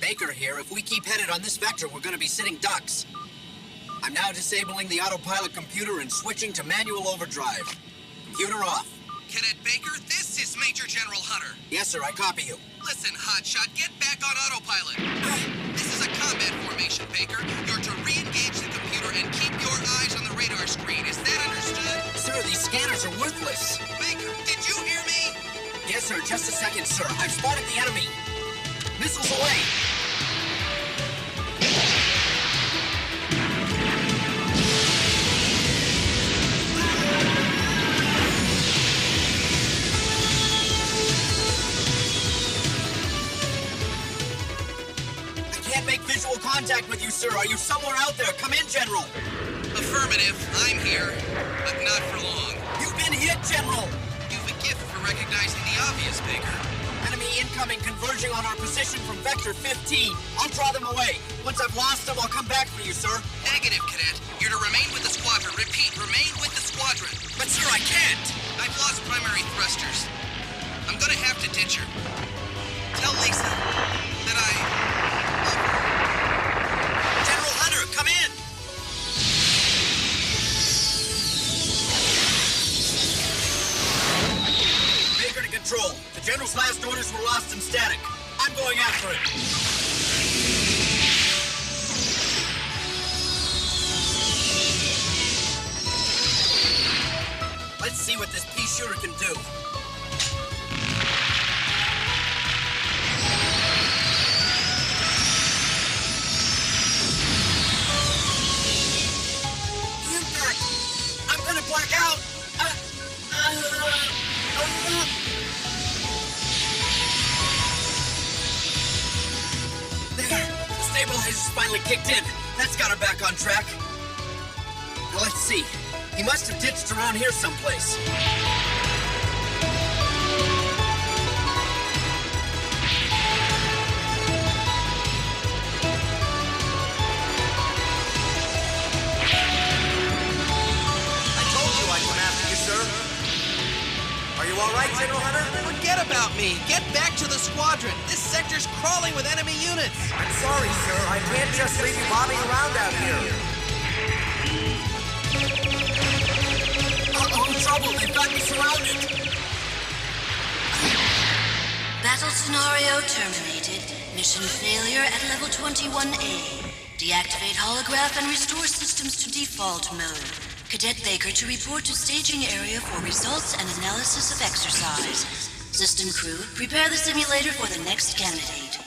Baker here. If we keep headed on this vector, we're gonna be sitting ducks. I'm now disabling the autopilot computer and switching to manual overdrive. Computer off. Cadet Baker, this is Major General Hunter. Yes, sir, I copy you. Listen, hotshot, get back on autopilot. This is a combat formation, Baker. You're to re-engage the computer and keep your eyes on the radar screen. Is that understood? Sir, these scanners are worthless. Baker, did you hear me? Yes, sir, just a second, sir. I've spotted the enemy. Missiles away. I can't make visual contact with you, sir. Are you somewhere out there? Come in, General. Affirmative. I'm here, but not for long. You've been hit, General. You've a gift for recognizing the obvious, Baker. Enemy incoming, converging on our position from Vector 15. I'll draw them away. Once I've lost them, I'll come back for you, sir. Negative, Cadet. You're to remain with the squadron. Repeat, remain with the squadron. But, sir, I can't. I've lost primary thrusters. I'm gonna have to ditch her. Tell Lisa that I love her. General Hunter, come in. Baker to control. The General's last orders were lost in static. I'm going after it. Let's see what this pea shooter can do. The impact! I'm gonna black out! There! The stabilizer's finally kicked in. That's got her back on track. Now let's see. He must have ditched around here someplace. I told you I'd come after you, sir. Are you all right, General Hunter? Forget about me. Get back to the squadron. This sector's crawling with enemy units. I'm sorry, sir. I can't just leave you bobbing around out here. Uh-oh, trouble! They've got me surrounded! Battle scenario terminated. Mission failure at level 21A. Deactivate holograph and restore systems to default mode. Cadet Baker to report to staging area for results and analysis of exercise. System crew, prepare the simulator for the next candidate.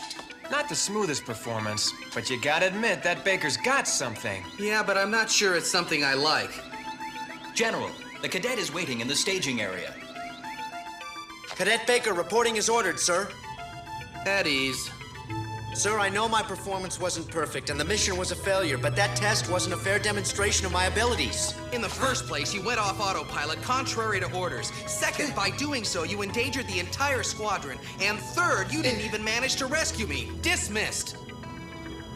Not the smoothest performance, but you gotta admit that Baker's got something. Yeah, but I'm not sure it's something I like. General, the cadet is waiting in the staging area. Cadet Baker reporting is ordered, sir. At ease. Sir, I know my performance wasn't perfect and the mission was a failure, but that test wasn't a fair demonstration of my abilities. In the first place, you went off autopilot contrary to orders. Second, by doing so, you endangered the entire squadron. And third, you didn't even manage to rescue me. Dismissed.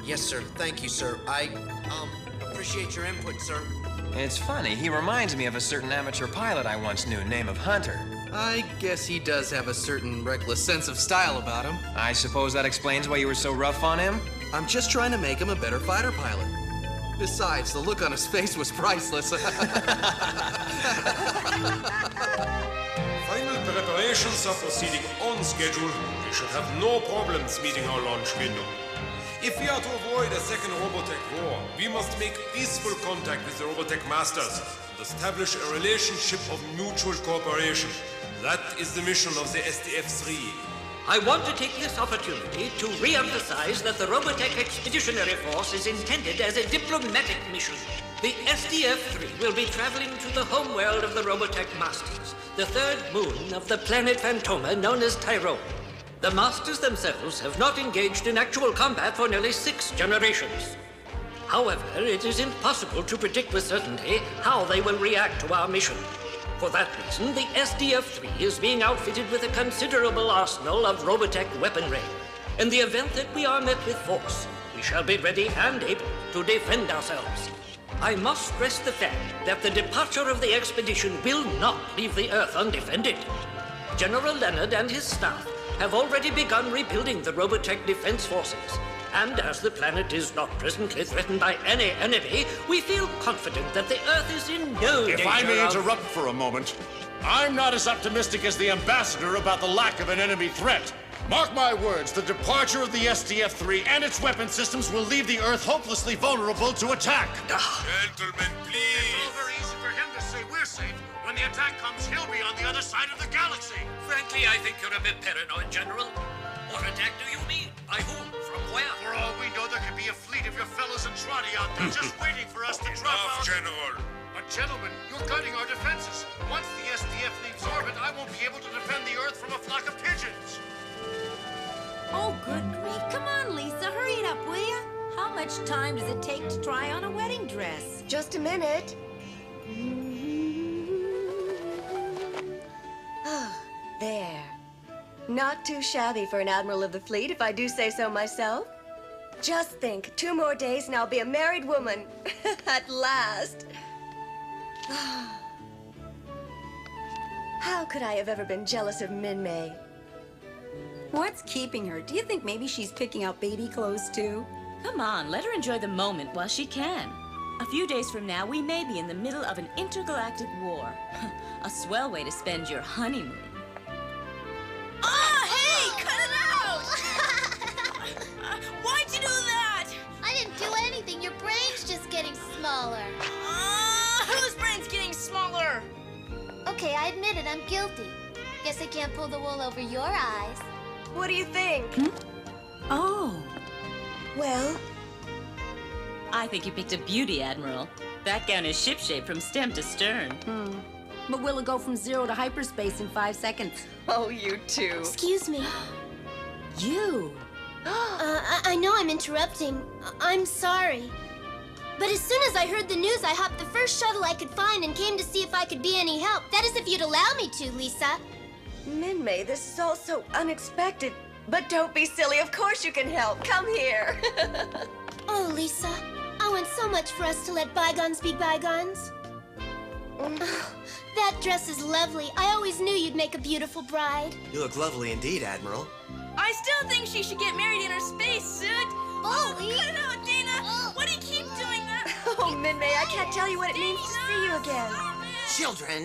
Yes, sir. Thank you, sir. I, appreciate your input, sir. It's funny, he reminds me of a certain amateur pilot I once knew, name of Hunter. I guess he does have a certain reckless sense of style about him. I suppose that explains why you were so rough on him? I'm just trying to make him a better fighter pilot. Besides, the look on his face was priceless. Final preparations are proceeding on schedule. We should have no problems meeting our launch window. If we are to avoid a second Robotech war, we must make peaceful contact with the Robotech masters and establish a relationship of mutual cooperation. That is the mission of the SDF-3. I want to take this opportunity to re-emphasize that the Robotech Expeditionary Force is intended as a diplomatic mission. The SDF-3 will be traveling to the homeworld of the Robotech Masters, the third moon of the planet Phantoma known as Tyrone. The Masters themselves have not engaged in actual combat for nearly 6 generations. However, it is impossible to predict with certainty how they will react to our mission. For that reason, the SDF-3 is being outfitted with a considerable arsenal of Robotech weaponry. In the event that we are met with force, we shall be ready and able to defend ourselves. I must stress the fact that the departure of the expedition will not leave the Earth undefended. General Leonard and his staff have already begun rebuilding the Robotech defense forces. And as the planet is not presently threatened by any enemy, we feel confident that the Earth is in no danger If I may of... interrupt for a moment, I'm not as optimistic as the ambassador about the lack of an enemy threat. Mark my words, the departure of the SDF-3 and its weapon systems will leave the Earth hopelessly vulnerable to attack. Gentlemen, please. It's all very easy for him to say we're safe. When the attack comes, he'll be on the other side of the galaxy. Frankly, I think you're a bit paranoid, General. What attack do you mean? By whom? From where? For all we know, there could be a fleet of your fellows and trotty out there just waiting for us to drop Enough, out. General. But gentlemen, you're gutting our defenses. Once the SDF leaves orbit, I won't be able to defend the Earth from a flock of pigeons. Oh, good grief. Come on, Lisa. Hurry it up, will ya? How much time does it take to try on a wedding dress? Just a minute. There. Not too shabby for an admiral of the fleet, if I do say so myself. Just think, 2 more days and I'll be a married woman. At last. How could I have ever been jealous of Min-May? What's keeping her? Do you think maybe she's picking out baby clothes, too? Come on, let her enjoy the moment while she can. A few days from now, we may be in the middle of an intergalactic war. A swell way to spend your honeymoon. Ah, hey! Cut it out! Why'd you do that? I didn't do anything. Your brain's just getting smaller. Whose brain's getting smaller? Okay, I admit it. I'm guilty. Guess I can't pull the wool over your eyes. What do you think? Oh. Well? I think you picked a beauty, Admiral. That gown is shipshape from stem to stern. But will it go from 0 to hyperspace in 5 seconds? Oh, you too. Excuse me. You? I know I'm interrupting. I'm sorry. But as soon as I heard the news, I hopped the first shuttle I could find and came to see if I could be any help. That is if you'd allow me to, Lisa. Min-May, this is all so unexpected. But don't be silly. Of course you can help. Come here. Oh, Lisa. I want so much for us to let bygones be bygones. That dress is lovely. I always knew you'd make a beautiful bride. You look lovely indeed, Admiral. I still think she should get married in her spacesuit. Oh, cut it out, Dana. Why do you keep doing that? Oh, Min-May, I can't tell you what it means to see you again. Children.